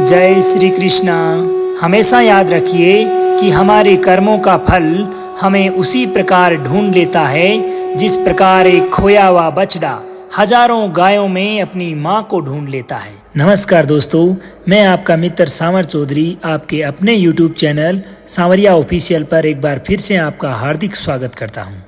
जय श्री कृष्णा। हमेशा याद रखिए कि हमारे कर्मों का फल हमें उसी प्रकार ढूंढ लेता है जिस प्रकार एक खोया हुआ बछड़ा हजारों गायों में अपनी माँ को ढूंढ लेता है। नमस्कार दोस्तों, मैं आपका मित्र सावर चौधरी आपके अपने YouTube चैनल सांवरिया ऑफिशियल पर एक बार फिर से आपका हार्दिक स्वागत करता हूँ।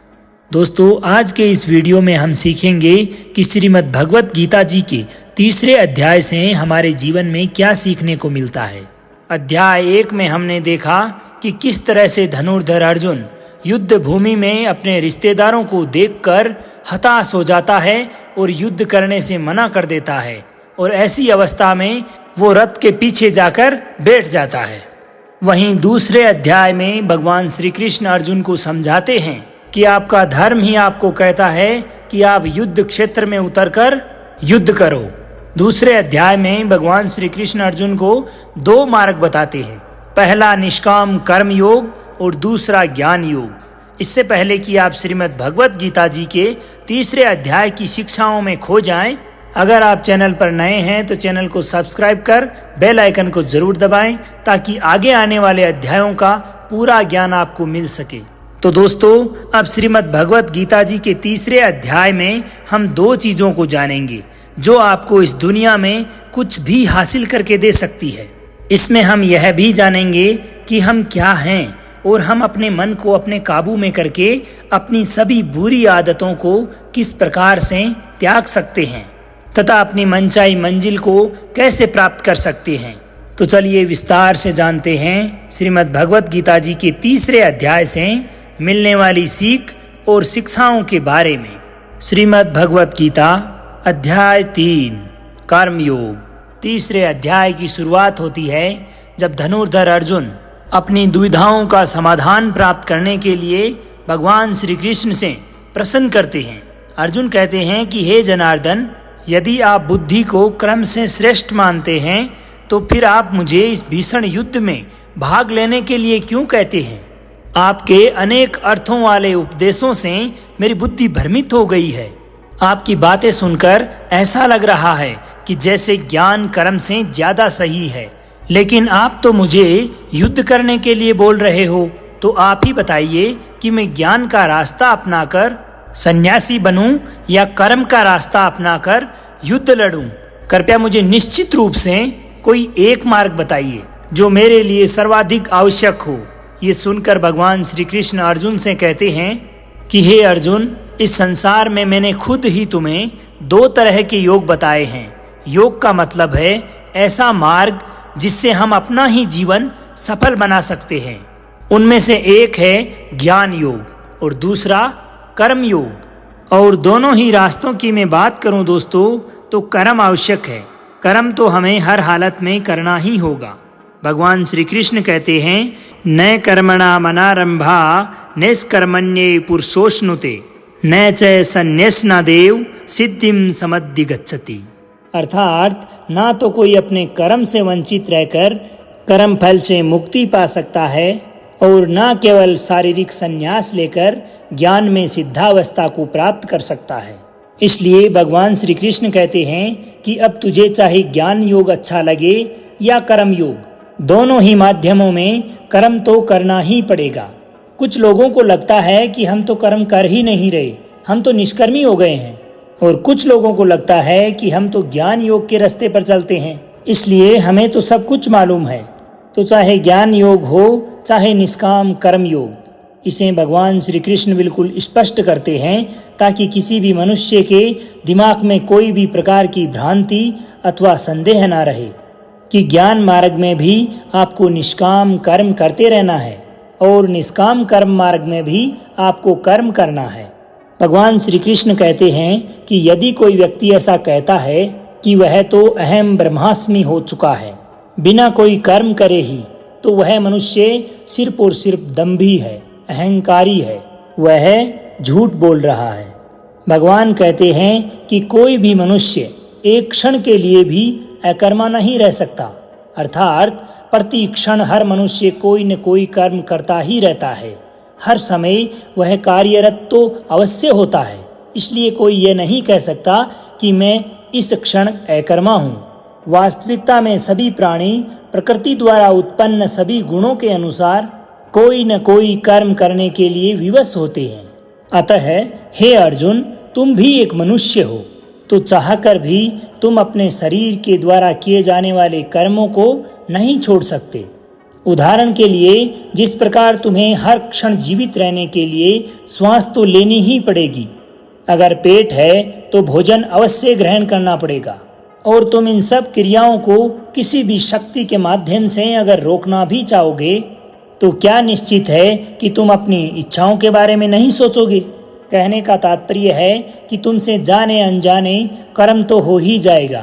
दोस्तों, आज के इस वीडियो में हम सीखेंगे कि श्रीमद् भगवत गीता जी के तीसरे अध्याय से हमारे जीवन में क्या सीखने को मिलता है। अध्याय 1 में हमने देखा कि किस तरह से धनुर्धर अर्जुन युद्ध भूमि में अपने रिश्तेदारों को देखकर हताश हो जाता है और युद्ध करने से मना कर देता है, और ऐसी अवस्था में वो रथ के पीछे जाकर बैठ जाता है। वहीं दूसरे अध्याय में भगवान श्री कृष्ण अर्जुन को समझाते हैं कि आपका धर्म ही आपको कहता है कि आप युद्ध क्षेत्र में उतरकर युद्ध करो। दूसरे अध्याय में भगवान श्री कृष्ण अर्जुन को 2 मार्ग बताते हैं, पहला निष्काम कर्म योग और दूसरा ज्ञान योग। इससे पहले कि आप श्रीमद् भगवत गीता जी के तीसरे अध्याय की शिक्षाओं में खो जाएं, अगर आप चैनल पर नए हैं तो चैनल को सब्सक्राइब कर बेल आइकन को जरूर दबाएं ताकि आगे आने वाले अध्यायों का पूरा ज्ञान आपको मिल सके। तो दोस्तों, अब श्रीमद् भगवत गीता जी के तीसरे अध्याय में हम 2 चीजों को जानेंगे जो आपको इस दुनिया में कुछ भी हासिल करके दे सकती है। इसमें हम यह भी जानेंगे कि हम क्या हैं और हम अपने मन को अपने काबू में करके अपनी सभी बुरी आदतों को किस प्रकार से त्याग सकते हैं तथा अपनी मनचाही मंजिल को कैसे प्राप्त कर सकते हैं। तो चलिए विस्तार से जानते हैं श्रीमद् भगवत गीता जी के तीसरे अध्याय से मिलने वाली सीख और शिक्षाओं के बारे में। श्रीमद् भगवत गीता अध्याय 3 कर्म योग। तीसरे अध्याय की शुरुआत होती है जब धनुर्धर अर्जुन अपनी दुविधाओं का समाधान प्राप्त करने के लिए भगवान श्री कृष्ण से प्रश्न करते हैं। अर्जुन कहते हैं कि हे जनार्दन, यदि आप बुद्धि को क्रम से श्रेष्ठ मानते हैं तो फिर आप मुझे इस भीषण युद्ध में भाग लेने के लिए क्यों कहते हैं। आपके अनेक अर्थों वाले उपदेशों से मेरी बुद्धि भ्रमित हो गई है। आपकी बातें सुनकर ऐसा लग रहा है कि जैसे ज्ञान कर्म से ज्यादा सही है, लेकिन आप तो मुझे युद्ध करने के लिए बोल रहे हो। तो आप ही बताइए कि मैं ज्ञान का रास्ता अपनाकर सन्यासी बनूं या कर्म का रास्ता अपनाकर युद्ध लड़ूं। कृपया मुझे निश्चित रूप से कोई एक मार्ग बताइए जो मेरे लिए सर्वाधिक आवश्यक हो। ये सुनकर भगवान श्री कृष्ण अर्जुन से कहते हैं कि हे अर्जुन, इस संसार में मैंने खुद ही तुम्हें 2 तरह के योग बताए हैं। योग का मतलब है ऐसा मार्ग जिससे हम अपना ही जीवन सफल बना सकते हैं। उनमें से एक है ज्ञान योग और दूसरा कर्म योग। और दोनों ही रास्तों की मैं बात करूं दोस्तों, तो कर्म आवश्यक है। कर्म तो हमें हर हालत में करना ही होगा। भगवान श्री कृष्ण कहते हैं, न कर्मणा मनारंभा निष्कर्मण्ये पुरुषोष्णुते न च संन्यासनादेव सिद्धिम समधिगच्छति। अर्थात ना तो कोई अपने कर्म से वंचित रहकर कर्म फल से मुक्ति पा सकता है और ना केवल शारीरिक संन्यास लेकर ज्ञान में सिद्धावस्था को प्राप्त कर सकता है। इसलिए भगवान श्री कृष्ण कहते हैं कि अब तुझे चाहे ज्ञान योग अच्छा लगे या कर्म योग, दोनों ही माध्यमों में कर्म तो करना ही पड़ेगा। कुछ लोगों को लगता है कि हम तो कर्म कर ही नहीं रहे, हम तो निष्कर्मी हो गए हैं, और कुछ लोगों को लगता है कि हम तो ज्ञान योग के रास्ते पर चलते हैं, इसलिए हमें तो सब कुछ मालूम है। तो चाहे ज्ञान योग हो चाहे निष्काम कर्म योग, इसे भगवान श्री कृष्ण बिल्कुल स्पष्ट करते हैं ताकि किसी भी मनुष्य के दिमाग में कोई भी प्रकार की भ्रांति अथवा संदेह न रहे कि ज्ञान मार्ग में भी आपको निष्काम कर्म करते रहना है और निष्काम कर्म मार्ग में भी आपको कर्म करना है। भगवान श्री कृष्ण कहते हैं कि यदि कोई व्यक्ति ऐसा कहता है कि वह तो अहम ब्रह्मास्मि हो चुका है बिना कोई कर्म करे ही, तो वह मनुष्य सिर्फ और सिर्फ दंभी है, अहंकारी है, वह झूठ बोल रहा है। भगवान कहते हैं कि कोई भी मनुष्य एक क्षण के लिए भी अकर्मा नहीं रह सकता। अर्थात प्रति क्षण हर मनुष्य कोई न कोई कर्म करता ही रहता है। हर समय वह कार्यरत तो अवश्य होता है। इसलिए कोई ये नहीं कह सकता कि मैं इस क्षण अकर्मा हूँ। वास्तविकता में सभी प्राणी प्रकृति द्वारा उत्पन्न सभी गुणों के अनुसार कोई न कोई कर्म करने के लिए विवश होते हैं। अतः हे अर्जुन, तुम भी एक मनुष्य हो, तो चाहकर भी तुम अपने शरीर के द्वारा किए जाने वाले कर्मों को नहीं छोड़ सकते। उदाहरण के लिए, जिस प्रकार तुम्हें हर क्षण जीवित रहने के लिए श्वास तो लेनी ही पड़ेगी, अगर पेट है तो भोजन अवश्य ग्रहण करना पड़ेगा, और तुम इन सब क्रियाओं को किसी भी शक्ति के माध्यम से अगर रोकना भी चाहोगे तो क्या निश्चित है कि तुम अपनी इच्छाओं के बारे में नहीं सोचोगे। कहने का तात्पर्य है कि तुमसे जाने अनजाने कर्म तो हो ही जाएगा,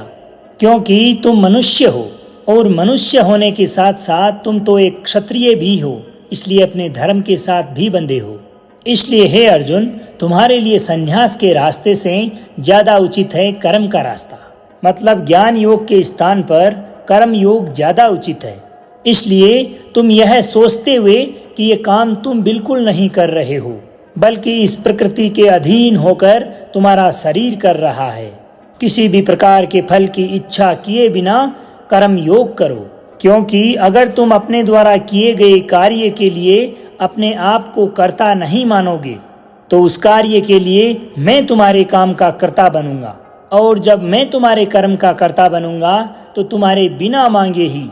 क्योंकि तुम मनुष्य हो, और मनुष्य होने के साथ साथ तुम तो एक क्षत्रिय भी हो, इसलिए अपने धर्म के साथ भी बंधे हो। इसलिए हे अर्जुन, तुम्हारे लिए संन्यास के रास्ते से ज्यादा उचित है कर्म का रास्ता, मतलब ज्ञान योग के स्थान पर कर्म योग ज्यादा उचित है। इसलिए तुम यह सोचते हुए कि ये काम तुम बिल्कुल नहीं कर रहे हो, बल्कि इस प्रकृति के अधीन होकर तुम्हारा शरीर कर रहा है, किसी भी प्रकार के फल की इच्छा किए बिना कर्म योग करो, क्योंकि अगर तुम अपने द्वारा किए गए कार्य के लिए अपने आप को कर्ता नहीं मानोगे तो उस कार्य के लिए मैं तुम्हारे काम का कर्ता बनूंगा, और जब मैं तुम्हारे कर्म का कर्ता बनूंगा तो तुम्हारे बिना मांगे ही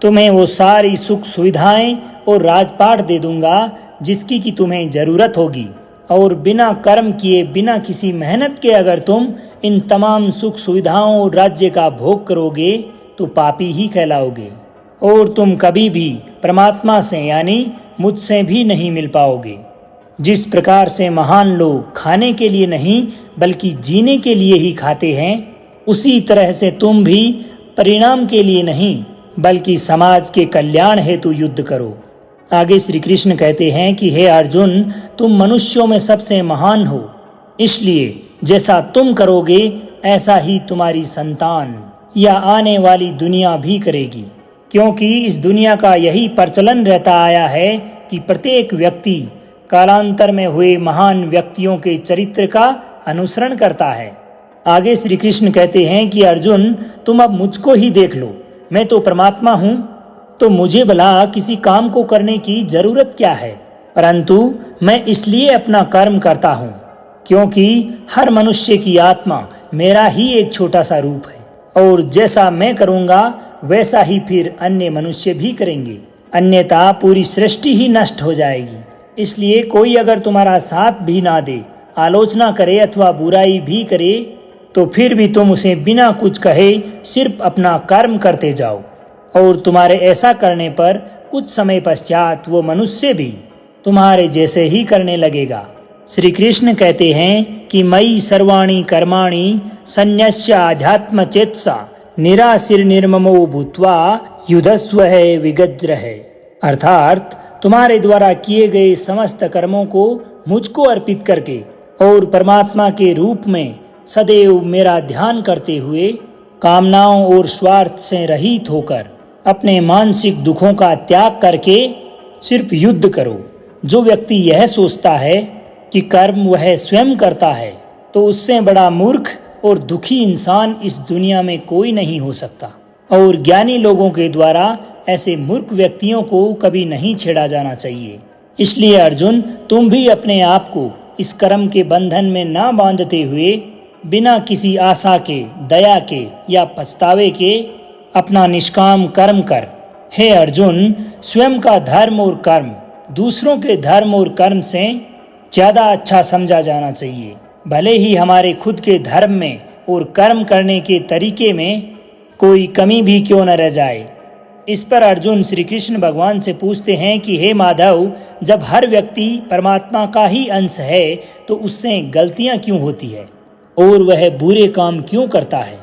तुम्हें वो सारी सुख सुविधाएं और राजपाट दे दूंगा जिसकी कि तुम्हें जरूरत होगी। और बिना कर्म किए, बिना किसी मेहनत के अगर तुम इन तमाम सुख सुविधाओं और राज्य का भोग करोगे तो पापी ही कहलाओगे, और तुम कभी भी परमात्मा से यानी मुझसे भी नहीं मिल पाओगे। जिस प्रकार से महान लोग खाने के लिए नहीं बल्कि जीने के लिए ही खाते हैं, उसी तरह से तुम भी परिणाम के लिए नहीं बल्कि समाज के कल्याण हेतु युद्ध करो। आगे श्री कृष्ण कहते हैं कि हे अर्जुन, तुम मनुष्यों में सबसे महान हो, इसलिए जैसा तुम करोगे ऐसा ही तुम्हारी संतान या आने वाली दुनिया भी करेगी, क्योंकि इस दुनिया का यही प्रचलन रहता आया है कि प्रत्येक व्यक्ति कालांतर में हुए महान व्यक्तियों के चरित्र का अनुसरण करता है। आगे श्री कृष्ण कहते हैं कि अर्जुन, तुम अब मुझको ही देख लो, मैं तो परमात्मा हूँ, तो मुझे भला किसी काम को करने की जरूरत क्या है, परंतु मैं इसलिए अपना कर्म करता हूँ क्योंकि हर मनुष्य की आत्मा मेरा ही एक छोटा सा रूप है, और जैसा मैं करूँगा वैसा ही फिर अन्य मनुष्य भी करेंगे, अन्यथा पूरी सृष्टि ही नष्ट हो जाएगी। इसलिए कोई अगर तुम्हारा साथ भी ना दे, आलोचना करे अथवा बुराई भी करे, तो फिर भी तुम उसे बिना कुछ कहे सिर्फ अपना कर्म करते जाओ, और तुम्हारे ऐसा करने पर कुछ समय पश्चात वो मनुष्य भी तुम्हारे जैसे ही करने लगेगा। श्री कृष्ण कहते हैं कि मयि सर्वाणि कर्माणि सन्न्यस्य आध्यात्म चेतसा निराशिर निर्ममो भूत्वा युधस्व है विगज्र है, अर्थात तुम्हारे द्वारा किए गए समस्त कर्मों को मुझको अर्पित करके और परमात्मा के रूप में सदैव मेरा ध्यान करते हुए कामनाओं और स्वार्थ से रहित होकर अपने मानसिक दुखों का त्याग करके सिर्फ युद्ध करो। जो व्यक्ति यह सोचता है कि कर्म वह स्वयं करता है, तो उससे बड़ा मूर्ख और दुखी इंसान इस दुनिया में कोई नहीं हो सकता, और ज्ञानी लोगों के द्वारा ऐसे मूर्ख व्यक्तियों को कभी नहीं छेड़ा जाना चाहिए। इसलिए अर्जुन, तुम भी अपने आप को इस कर्म के बंधन में ना बांधते हुए बिना किसी आशा के, दया के या पछतावे के अपना निष्काम कर्म कर। हे अर्जुन, स्वयं का धर्म और कर्म दूसरों के धर्म और कर्म से ज़्यादा अच्छा समझा जाना चाहिए, भले ही हमारे खुद के धर्म में और कर्म करने के तरीके में कोई कमी भी क्यों न रह जाए। इस पर अर्जुन श्री कृष्ण भगवान से पूछते हैं कि हे माधव, जब हर व्यक्ति परमात्मा का ही अंश है तो उससे गलतियां क्यों होती है और वह बुरे काम क्यों करता है?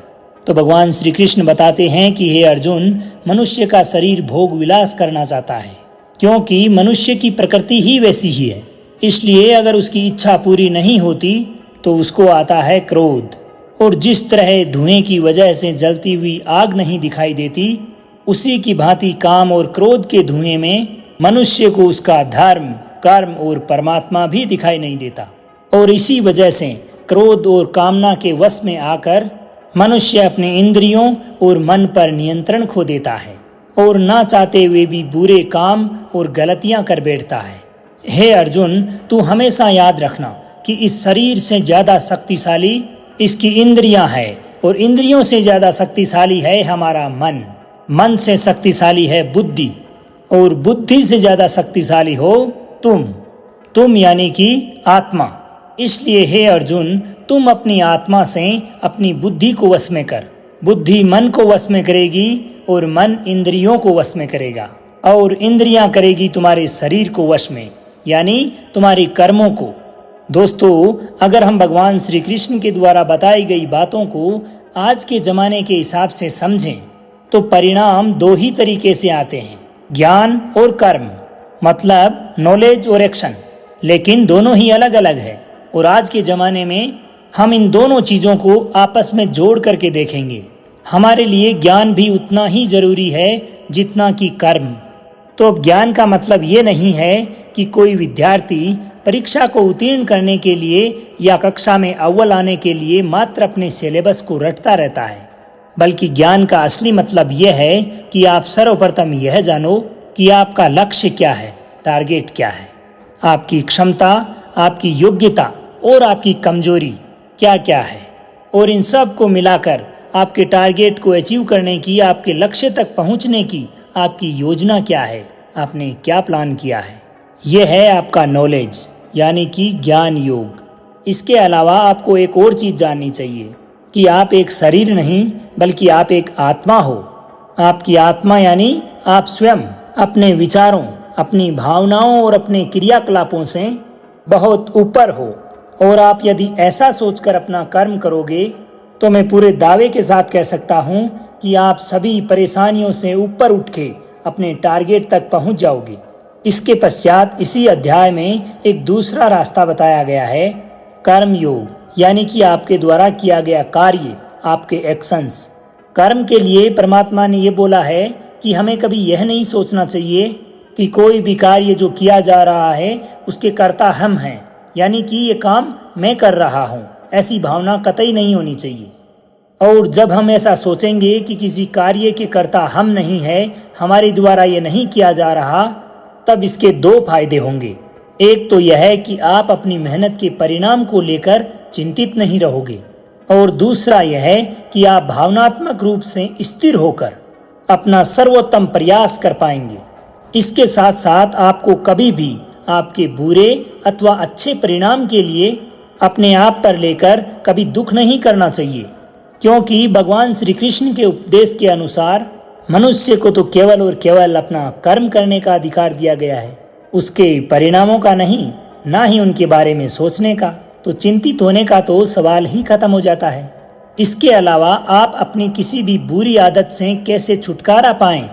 तो भगवान श्री कृष्ण बताते हैं कि हे अर्जुन, मनुष्य का शरीर भोग विलास करना चाहता है, क्योंकि मनुष्य की प्रकृति ही वैसी ही है। इसलिए अगर उसकी इच्छा पूरी नहीं होती तो उसको आता है क्रोध, और जिस तरह धुएं की वजह से जलती हुई आग नहीं दिखाई देती, उसी की भांति काम और क्रोध के धुएं में मनुष्य को उसका धर्म, कर्म और परमात्मा भी दिखाई नहीं देता, और इसी वजह से क्रोध और कामना के वश में आकर मनुष्य अपने इंद्रियों और मन पर नियंत्रण खो देता है और ना चाहते हुए भी बुरे काम और गलतियां कर बैठता है। हे अर्जुन, तू हमेशा याद रखना कि इस शरीर से ज्यादा शक्तिशाली इसकी इंद्रियां हैं और इंद्रियों से ज्यादा शक्तिशाली है हमारा मन। मन से शक्तिशाली है बुद्धि और बुद्धि से ज्यादा शक्तिशाली हो तुम यानी कि आत्मा। इसलिए हे अर्जुन, तुम अपनी आत्मा से अपनी बुद्धि को वश में कर। बुद्धि मन को वश में करेगी और मन इंद्रियों को वश में करेगा और इंद्रियां करेगी तुम्हारे शरीर को वश में, यानी तुम्हारे कर्मों को। दोस्तों, अगर हम भगवान श्री कृष्ण के द्वारा बताई गई बातों को आज के जमाने के हिसाब से समझें तो परिणाम दो ही तरीके से आते हैं, ज्ञान और कर्म, मतलब नॉलेज और एक्शन। लेकिन दोनों ही अलग अलग है और आज के ज़माने में हम इन दोनों चीज़ों को आपस में जोड़ करके देखेंगे। हमारे लिए ज्ञान भी उतना ही ज़रूरी है जितना कि कर्म। तो अब ज्ञान का मतलब ये नहीं है कि कोई विद्यार्थी परीक्षा को उत्तीर्ण करने के लिए या कक्षा में अव्वल आने के लिए मात्र अपने सिलेबस को रटता रहता है, बल्कि ज्ञान का असली मतलब यह है कि आप सर्वप्रथम यह जानो कि आपका लक्ष्य क्या है, टारगेट क्या है, आपकी क्षमता, आपकी योग्यता और आपकी कमजोरी क्या क्या है, और इन सब को मिलाकर आपके टारगेट को अचीव करने की, आपके लक्ष्य तक पहुंचने की आपकी योजना क्या है, आपने क्या प्लान किया है। यह है आपका नॉलेज यानी कि ज्ञान योग। इसके अलावा आपको एक और चीज़ जाननी चाहिए कि आप एक शरीर नहीं बल्कि आप एक आत्मा हो। आपकी आत्मा यानी आप स्वयं अपने विचारों, अपनी भावनाओं और अपने क्रियाकलापों से बहुत ऊपर हो। और आप यदि ऐसा सोचकर अपना कर्म करोगे तो मैं पूरे दावे के साथ कह सकता हूँ कि आप सभी परेशानियों से ऊपर उठ के अपने टारगेट तक पहुँच जाओगे। इसके पश्चात इसी अध्याय में एक दूसरा रास्ता बताया गया है, कर्म योग, यानी कि आपके द्वारा किया गया कार्य, आपके एक्शंस। कर्म के लिए परमात्मा ने ये बोला है कि हमें कभी यह नहीं सोचना चाहिए कि कोई भी कार्य जो किया जा रहा है उसके कर्ता हम हैं, यानी कि ये काम मैं कर रहा हूँ। ऐसी भावना कतई नहीं होनी चाहिए। और जब हम ऐसा सोचेंगे कि किसी कार्य के कर्ता हम नहीं है, हमारे द्वारा ये नहीं किया जा रहा, तब इसके दो फायदे होंगे। एक तो यह है कि आप अपनी मेहनत के परिणाम को लेकर चिंतित नहीं रहोगे और दूसरा यह है कि आप भावनात्मक रूप से स्थिर होकर अपना सर्वोत्तम प्रयास कर पाएंगे। इसके साथ साथ आपको कभी भी आपके बुरे अथवा अच्छे परिणाम के लिए अपने आप पर लेकर कभी दुख नहीं करना चाहिए, क्योंकि भगवान श्री कृष्ण के उपदेश के अनुसार मनुष्य को तो केवल और केवल अपना कर्म करने का अधिकार दिया गया है, उसके परिणामों का नहीं, ना ही उनके बारे में सोचने का। तो चिंतित होने का तो सवाल ही खत्म हो जाता है। इसके अलावा आप अपनी किसी भी बुरी आदत से कैसे छुटकारा पाएं,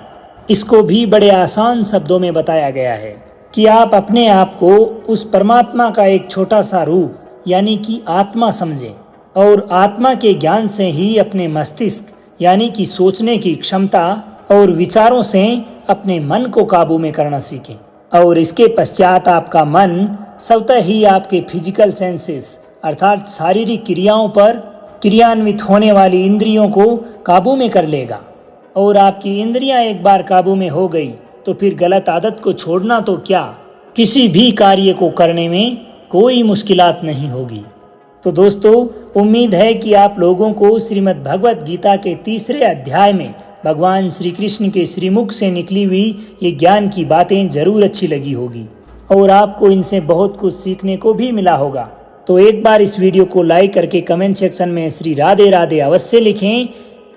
इसको भी बड़े आसान शब्दों में बताया गया है कि आप अपने आप को उस परमात्मा का एक छोटा सा रूप यानी कि आत्मा समझें और आत्मा के ज्ञान से ही अपने मस्तिष्क यानी कि सोचने की क्षमता और विचारों से अपने मन को काबू में करना सीखें। और इसके पश्चात आपका मन स्वतः ही आपके फिजिकल सेंसेस अर्थात शारीरिक क्रियाओं पर क्रियान्वित होने वाली इंद्रियों को काबू में कर लेगा। और आपकी इंद्रियां एक बार काबू में हो गई तो फिर गलत आदत को छोड़ना तो क्या, किसी भी कार्य को करने में कोई मुश्किलात नहीं होगी। तो दोस्तों, उम्मीद है कि आप लोगों को श्रीमद् भगवत गीता के 3 अध्याय में भगवान श्री कृष्ण के श्रीमुख से निकली हुई ये ज्ञान की बातें जरूर अच्छी लगी होगी और आपको इनसे बहुत कुछ सीखने को भी मिला होगा। तो एक बार इस वीडियो को लाइक करके कमेंट सेक्शन में श्री राधे राधे अवश्य लिखें।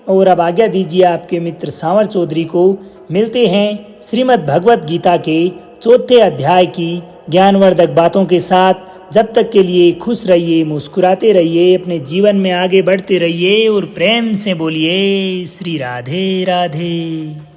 और अब आज्ञा दीजिए आपके मित्र सांवर चौधरी को। मिलते हैं श्रीमद् भगवत गीता के 4 अध्याय की ज्ञानवर्धक बातों के साथ। जब तक के लिए खुश रहिए, मुस्कुराते रहिए, अपने जीवन में आगे बढ़ते रहिए और प्रेम से बोलिए श्री राधे राधे।